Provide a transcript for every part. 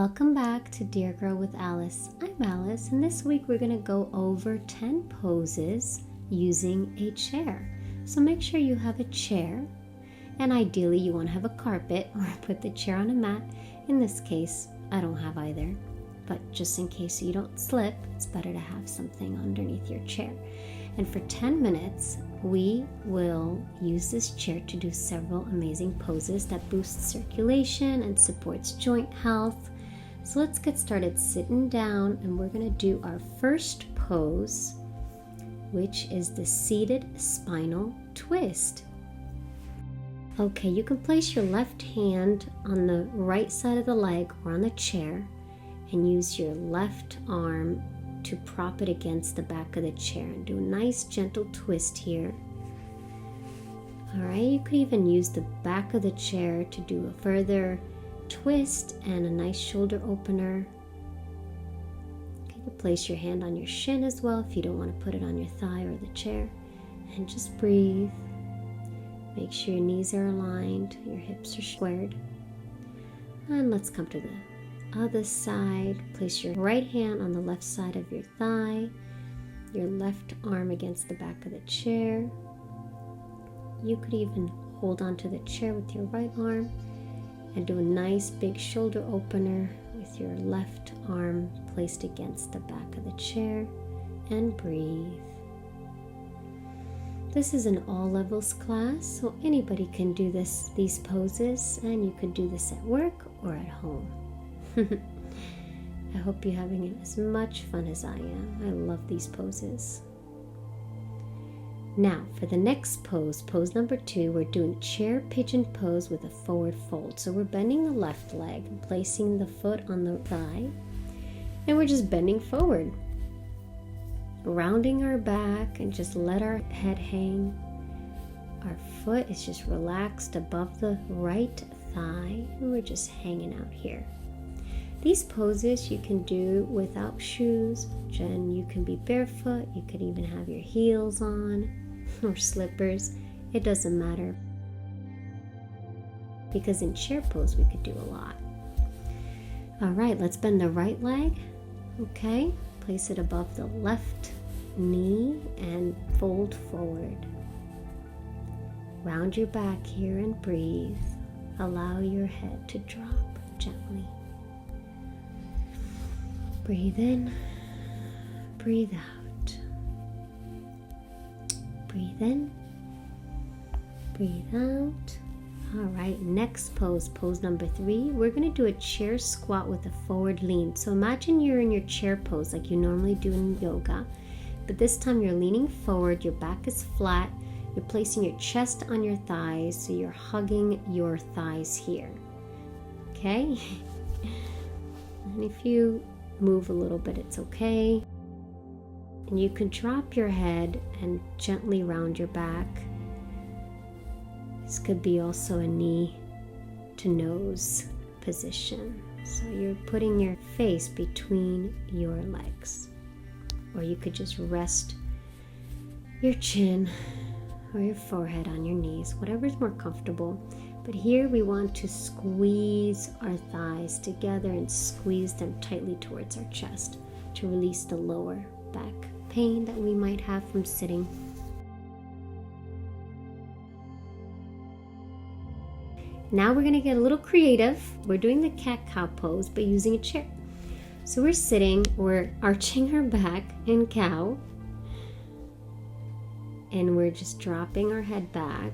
Welcome back to Dear Girl with Alice. I'm Alice, and this week we're going to go over 10 poses using a chair. So make sure you have a chair, and ideally you want to have a carpet or put the chair on a mat. In this case, I don't have either, but just in case you don't slip, it's better to have something underneath your chair. And for 10 minutes, we will use this chair to do several amazing poses that boost circulation and supports joint health. So let's get started sitting down, and we're going to do our first pose, which is the seated spinal twist. Okay, you can place your left hand on the right side of the leg or on the chair and use your left arm to prop it against the back of the chair and do a nice gentle twist here. Alright, you could even use the back of the chair to do a further twist and a nice shoulder opener. Okay, you can place your hand on your shin as well if you don't want to put it on your thigh or the chair. And just breathe. Make sure your knees are aligned, your hips are squared. And let's come to the other side. Place your right hand on the left side of your thigh, your left arm against the back of the chair. You could even hold onto the chair with your right arm and do a nice big shoulder opener with your left arm placed against the back of the chair, and breathe. This is an all levels class, so anybody can do these poses, and you could do this at work or at home. I hope you're having as much fun as I am. I love these poses. Now for the next pose, pose number 2, we're doing chair pigeon pose with a forward fold. So we're bending the left leg and placing the foot on the thigh, and we're just bending forward, rounding our back, and just let our head hang. Our foot is just relaxed above the right thigh, and we're just hanging out here. These poses you can do without shoes, and you can be barefoot. You could even have your heels on or slippers. It doesn't matter, because in chair pose we could do a lot. All right, let's bend the right leg. Okay, place it above the left knee and fold forward. Round your back here and breathe. Allow your head to drop gently. Breathe in, breathe out. Breathe in, breathe out. All right, next pose, pose number 3. We're going to do a chair squat with a forward lean. So imagine you're in your chair pose like you normally do in yoga, but this time you're leaning forward, your back is flat, you're placing your chest on your thighs, so you're hugging your thighs here. Okay? And if you move a little bit, it's okay. And you can drop your head and gently round your back. This could be also a knee to nose position. So you're putting your face between your legs. Or you could just rest your chin or your forehead on your knees, whatever's more comfortable. But here we want to squeeze our thighs together and squeeze them tightly towards our chest to release the lower back pain that we might have from sitting. Now we're going to get a little creative. We're doing the cat-cow pose, but using a chair. So we're sitting, we're arching our back in cow, and we're just dropping our head back.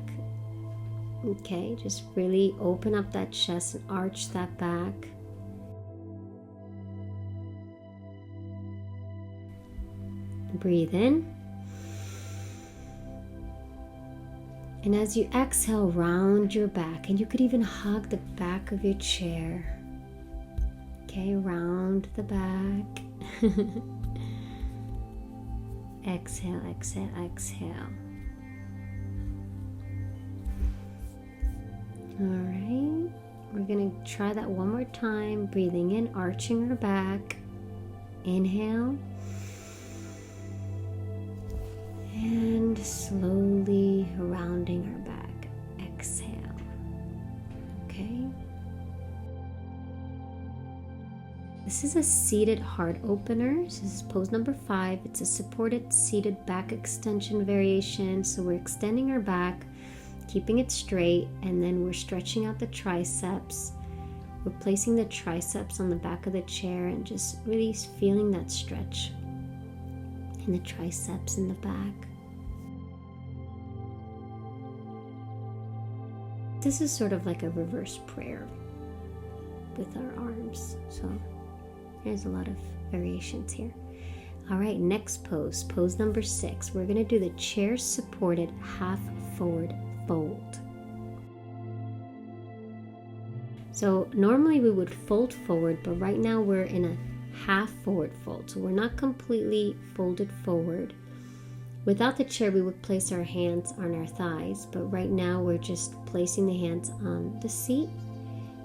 Okay, just really open up that chest and arch that back. Breathe in. And as you exhale, round your back, and you could even hug the back of your chair. Okay, round the back. Exhale, exhale, exhale. All right, we're going to try that one more time. Breathing in, arching our back. Inhale. And slowly rounding our back. Exhale. Okay. This is a seated heart opener. This is pose number 5. It's a supported seated back extension variation. So we're extending our back, keeping it straight, and then we're stretching out the triceps. We're placing the triceps on the back of the chair and just really feeling that stretch in the triceps in the back. This is sort of like a reverse prayer with our arms. So there's a lot of variations here. All right, next pose, pose number 6. We're gonna do the chair supported half forward fold. So normally we would fold forward, but right now we're in a half forward fold. So we're not completely folded forward. Without the chair, we would place our hands on our thighs, but right now we're just placing the hands on the seat,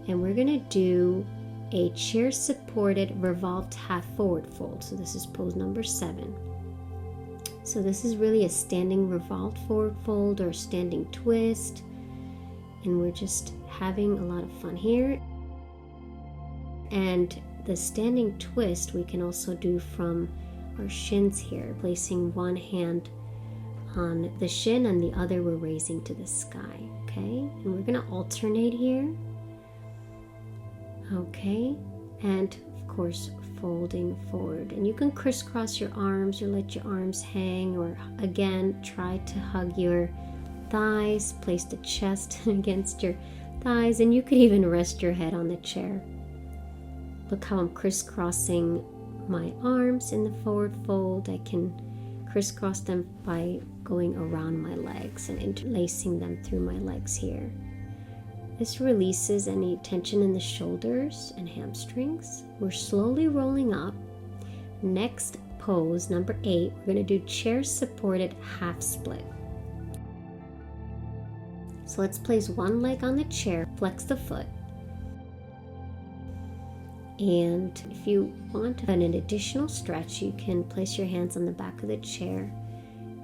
and we're gonna do a chair supported revolved half forward fold. So this is pose number 7. So this is really a standing revolved forward fold or standing twist, and we're just having a lot of fun here. And the standing twist we can also do from our shins here, placing one hand on the shin and the other we're raising to the sky. Okay, and we're gonna alternate here. Okay, and of course folding forward, and you can crisscross your arms or let your arms hang, or again try to hug your thighs, place the chest against your thighs, and you could even rest your head on the chair. Look how I'm crisscrossing my arms in the forward fold. I can crisscross them by going around my legs and interlacing them through my legs here. This releases any tension in the shoulders and hamstrings. We're slowly rolling up. Next pose, number 8, we're going to do chair supported half split. So let's place one leg on the chair, flex the foot. And if you want an additional stretch, you can place your hands on the back of the chair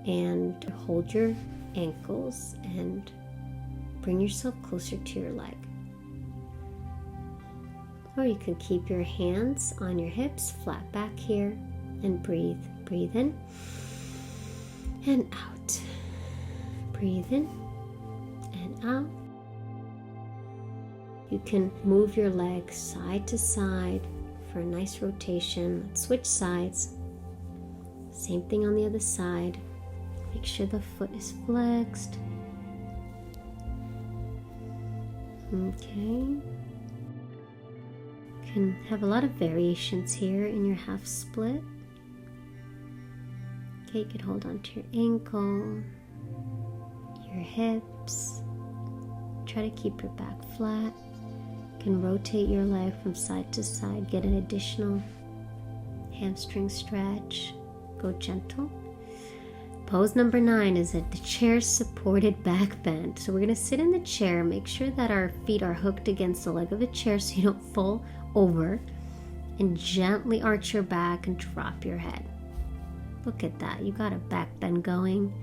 and hold your ankles and bring yourself closer to your leg. Or you can keep your hands on your hips, flat back here, and breathe. Breathe in and out. Breathe in and out. You can move your legs side to side for a nice rotation. Let's switch sides. Same thing on the other side. Make sure the foot is flexed. Okay. You can have a lot of variations here in your half split. Okay, you can hold on to your ankle, your hips. Try to keep your back flat. You can rotate your leg from side to side, get an additional hamstring stretch. Go gentle. Pose number 9 is the chair supported back bend. So we're going to sit in the chair, make sure that our feet are hooked against the leg of the chair so you don't fall over, and gently arch your back and drop your head. Look at that, you got a back bend going.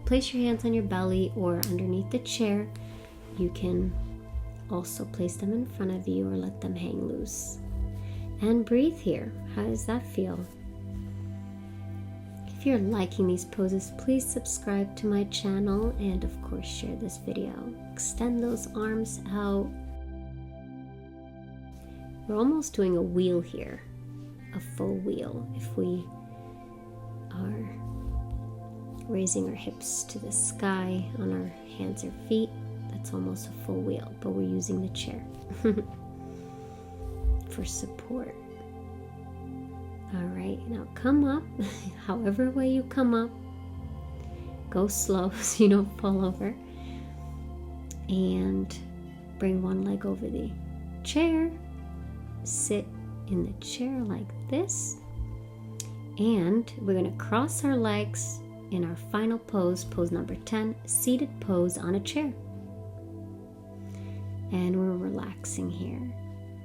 Place your hands on your belly or underneath the chair. You can also place them in front of you or let them hang loose. And breathe here. How does that feel? If you're liking these poses, please subscribe to my channel and of course share this video. Extend those arms out. We're almost doing a wheel here, a full wheel. If we are raising our hips to the sky on our hands or feet, that's almost a full wheel, but we're using the chair for support. All right, now come up. However way you come up, go slow so you don't fall over, and bring one leg over the chair. Sit in the chair like this, and we're going to cross our legs in our final pose, pose number 10, seated pose on a chair. And we're relaxing here.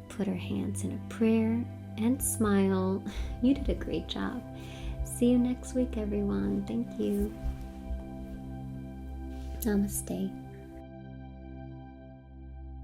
Put our hands in a prayer and smile. You did a great job. See you next week, everyone. Thank you. Namaste.